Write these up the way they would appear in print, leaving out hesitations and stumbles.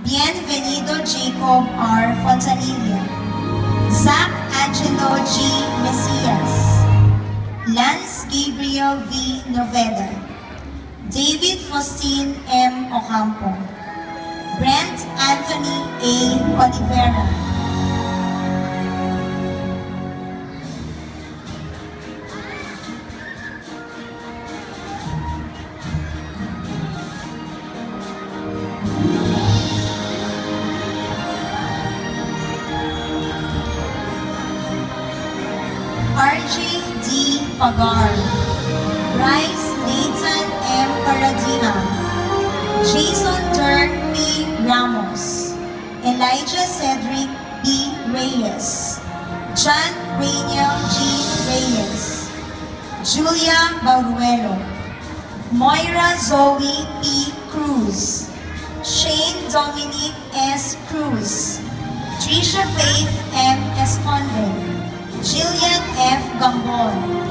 Bienvenido Jacob R. Fontanilla, Zach Angelo G. Mesias, Lance Gabriel V. Noveda, David Faustin M. Ocampo, Brent Anthony A. Olivera, RJ D. Pagar, Bryce Nathan M. Paradina, Jason Dirk P. Ramos, Elijah Cedric B. Reyes, John Rainiel G. Reyes, Julia Baruelo, Moira Zoe P. Cruz, Shane Dominic S. Cruz, Trisha Faith M. Esconde, Jillian F. Gambon,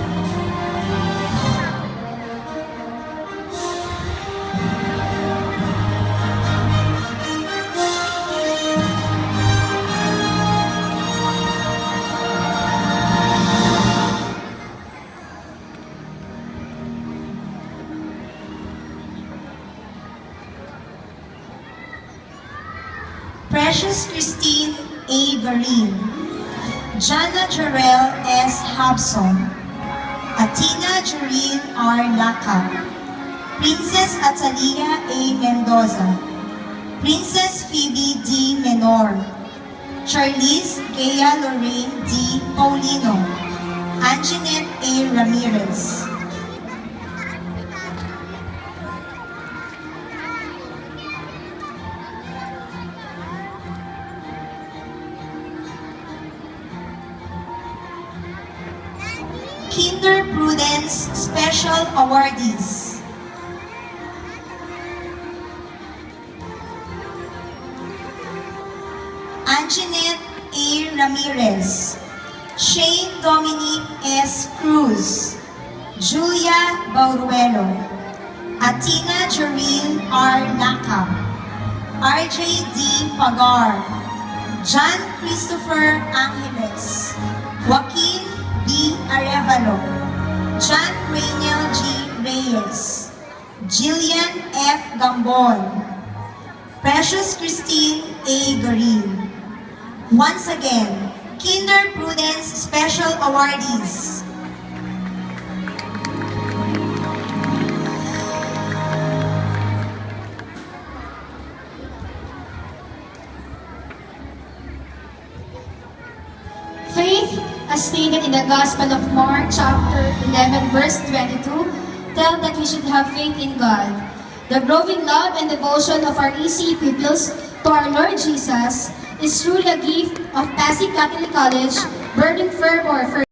Precious Christine A. Garin, Jana Jarrell S. Hobson, Atina Jareen R. Laca, Princess Atalia A. Mendoza, Princess Phoebe D. Menor, Charlize Gea Lorraine D. Paulino, Anjanette A. Ramirez, Kinder Prudence Special Awardees: Anjanette A. Ramirez, Shane Dominic S. Cruz, Julia Bauruelo, Atina Jareen R. Laca, RJ D. Pagar, John Christopher Angeles, Joaquin B. Arevalo, John Rainiel G. Reyes, Jillian F. Gambon, Precious Christine A. Garin. Once again, Kinder Prudence Special Awardees: Faith, as stated in the Gospel of Mark, chapter 11, verse 22, tell that we should have faith in God. The growing love and devotion of our EC pupils to our Lord Jesus is truly a gift of Pasig Catholic College, burning fervor for